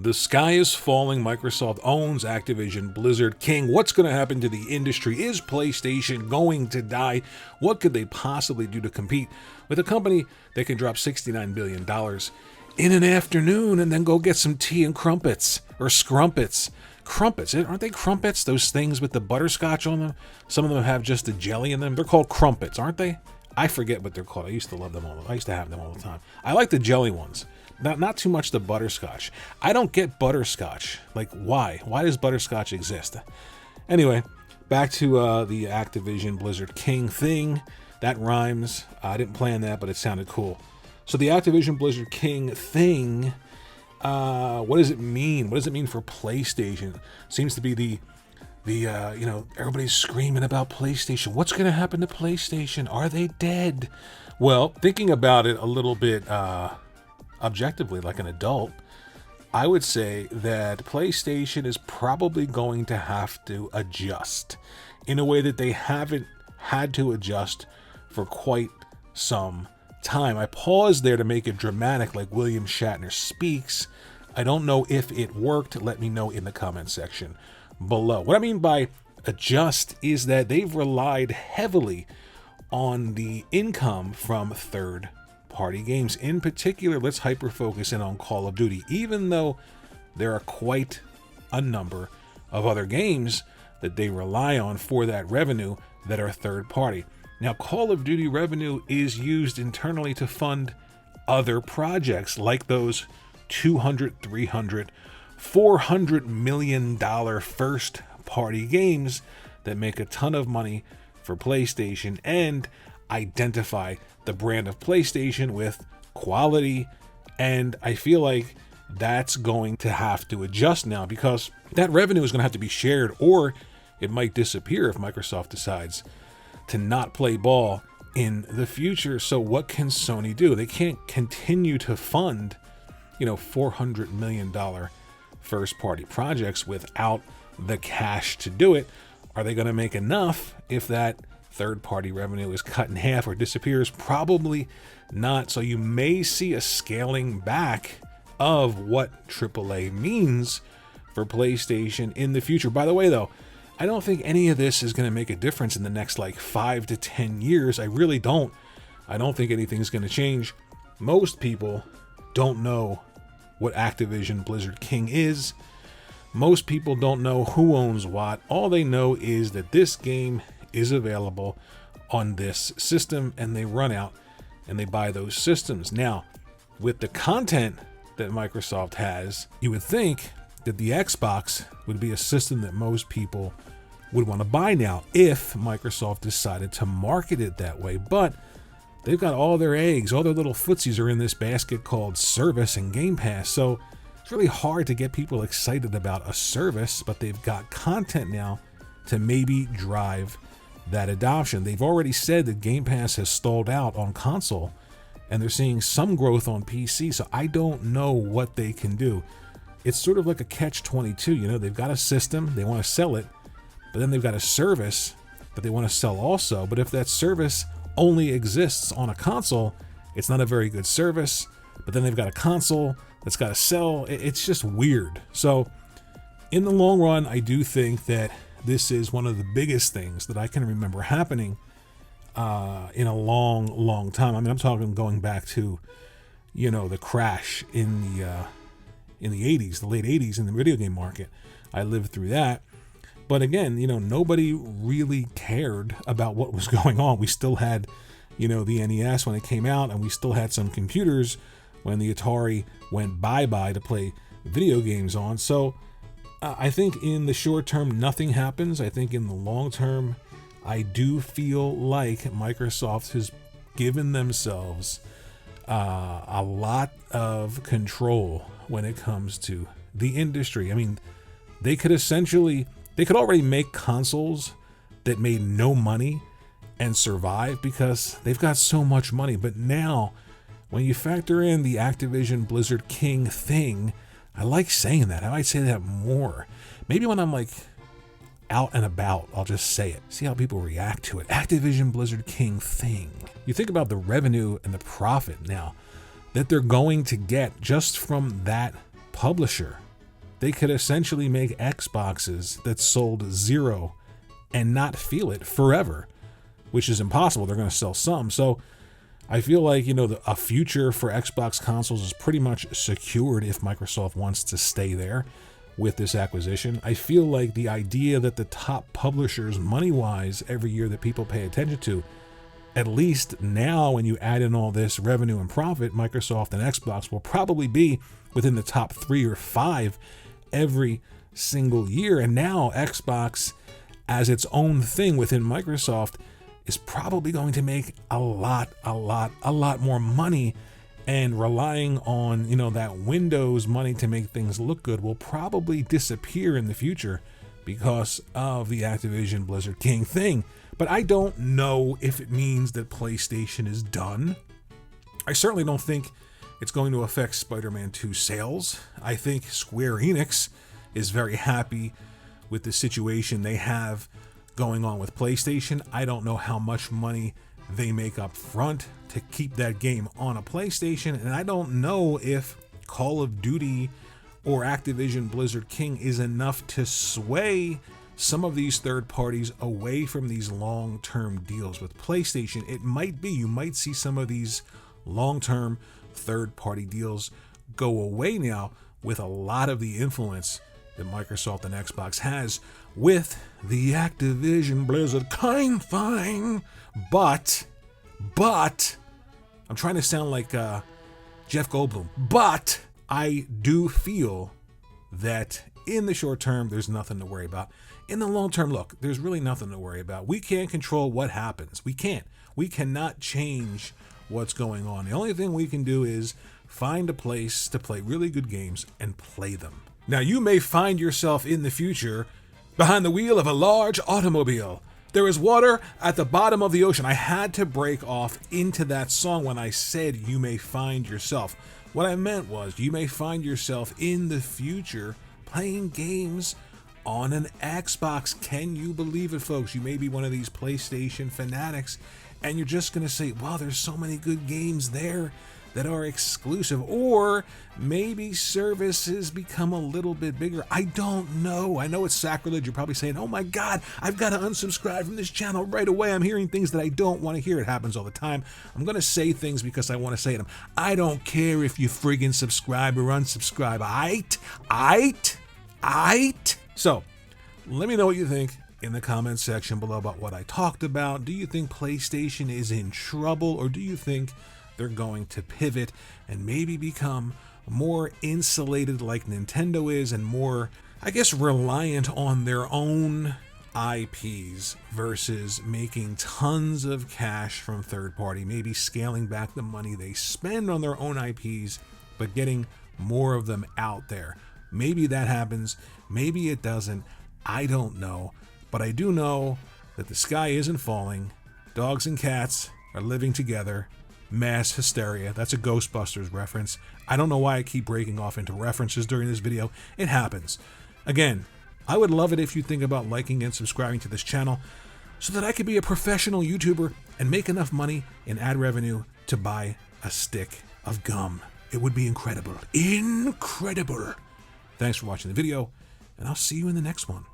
The sky is falling. Microsoft owns Activision Blizzard King. What's going to happen to the industry? Is PlayStation going to die? What could they possibly do to compete with a company that can drop $69 billion in an afternoon and then go get some tea and crumpets or scrumpets? Crumpets, aren't they crumpets? Those things with the butterscotch on them? Some of them have just the jelly in them. They're called crumpets, aren't they? I forget what they're called. I used to love them all. I used to have them all the time. I like the jelly ones. Not too much the butterscotch. I don't get butterscotch. Like, why? Why does butterscotch exist? Anyway, back to the Activision Blizzard King thing. That rhymes. I didn't plan that, but it sounded cool. So the Activision Blizzard King thing, what does it mean? What does it mean for PlayStation? Seems to be the everybody's screaming about PlayStation. What's going to happen to PlayStation? Are they dead? Well, thinking about it a little bit objectively, like an adult, I would say that PlayStation is probably going to have to adjust in a way that they haven't had to adjust for quite some time. I paused there to make it dramatic, like William Shatner speaks. I don't know if it worked. Let me know in the comment section below. What I mean by adjust is that they've relied heavily on the income from third-party games. In particular, let's hyper-focus in on Call of Duty, even though there are quite a number of other games that they rely on for that revenue that are third-party. Now, Call of Duty revenue is used internally to fund other projects like those $200, $300, $400 million first-party games that make a ton of money for PlayStation and identify the brand of PlayStation with quality. And I feel like that's going to have to adjust now because that revenue is going to have to be shared, or it might disappear if Microsoft decides to not play ball in the future. So what can Sony do? They can't continue to fund, $400 million first-party projects without the cash to do it. Are they going to make enough if that third-party revenue is cut in half or disappears? Probably not. So you may see a scaling back of what AAA means for PlayStation in the future. By the way, though, I don't think any of this is going to make a difference in the next 5 to 10 years. I really don't. I don't think anything's going to change. Most people don't know what Activision Blizzard King is. Most people don't know who owns what. All they know is that this game is available on this system, and they run out and they buy those systems. Now, with the content that Microsoft has, you would think that the Xbox would be a system that most people would want to buy now if Microsoft decided to market it that way. But they've got all their eggs, all their little footsies are in this basket called service and Game Pass. So it's really hard to get people excited about a service, but they've got content now to maybe drive that adoption. They've already said that Game Pass has stalled out on console, and they're seeing some growth on PC. So I don't know what they can do. It's sort of like a catch-22. They've got a system, they want to sell it, but then they've got a service that they want to sell also. But if that service only exists on a console, it's not a very good service. But then they've got a console that's got to sell. It's just weird. So in the long run, I do think that this is one of the biggest things that I can remember happening in a long time. I mean, I'm talking going back to, the crash in the 80s, the late 80s in the video game market. I lived through that. But again, nobody really cared about what was going on. We still had, the NES when it came out, and we still had some computers when the Atari went bye-bye to play video games on. So I think in the short term, nothing happens. I think in the long term, I do feel like Microsoft has given themselves a lot of control when it comes to the industry. I mean, they could already make consoles that made no money and survive because they've got so much money. But now, when you factor in the Activision Blizzard King thing, I like saying that. I might say that more. Maybe when I'm out and about, I'll just say it. See how people react to it. Activision Blizzard King thing. You think about the revenue and the profit now that they're going to get just from that publisher. they could essentially make Xboxes that sold zero and not feel it forever, which is impossible. They're going to sell some. So I feel like, a future for Xbox consoles is pretty much secured if Microsoft wants to stay there with this acquisition. I feel like the idea that the top publishers, money-wise, every year that people pay attention to, at least now when you add in all this revenue and profit, Microsoft and Xbox will probably be within the top 3 or 5 every single year. And now Xbox, as its own thing within Microsoft, is probably going to make a lot more money, and relying on, that Windows money to make things look good will probably disappear in the future because of the Activision Blizzard King thing. But I don't know if it means that PlayStation is done. I certainly don't think it's going to affect Spider-Man 2 sales. I think Square Enix is very happy with the situation they have going on with PlayStation. I don't know how much money they make up front to keep that game on a PlayStation, and I don't know if Call of Duty or Activision Blizzard King is enough to sway some of these third parties away from these long-term deals with PlayStation. It might be, you might see some of these long-term third-party deals go away now with a lot of the influence that Microsoft and Xbox has with the Activision Blizzard King thing. But I'm trying to sound like Jeff Goldblum, but I do feel that in the short term, there's nothing to worry about. In the long term, look, there's really nothing to worry about. We can't control what happens. We can't. We cannot change what's going on. The only thing we can do is find a place to play really good games and play them. Now, you may find yourself in the future behind the wheel of a large automobile. There is water at the bottom of the ocean. I had to break off into that song when I said you may find yourself. What I meant was you may find yourself in the future playing games on an Xbox. Can you believe it, folks? You may be one of these PlayStation fanatics, and you're just going to say, wow, there's so many good games there that are exclusive. Or maybe services become a little bit bigger. I don't know. I know it's sacrilege. You're probably saying, oh my God, I've got to unsubscribe from this channel right away. I'm hearing things that I don't want to hear. It happens all the time. I'm going to say things because I want to say them. I don't care if you friggin' subscribe or unsubscribe. Aight. So, let me know what you think in the comments section below about what I talked about. Do you think PlayStation is in trouble, or do you think they're going to pivot and maybe become more insulated like Nintendo is, and more, I guess, reliant on their own IPs versus making tons of cash from third party, maybe scaling back the money they spend on their own IPs, but getting more of them out there. Maybe that happens, maybe it doesn't, I don't know, but I do know that the sky isn't falling, dogs and cats are living together, mass hysteria. That's a Ghostbusters reference. I don't know why I keep breaking off into references during this video. It happens. Again, I would love it if you think about liking and subscribing to this channel so that I could be a professional YouTuber and make enough money in ad revenue to buy a stick of gum. It would be incredible. Incredible. Thanks for watching the video, and I'll see you in the next one.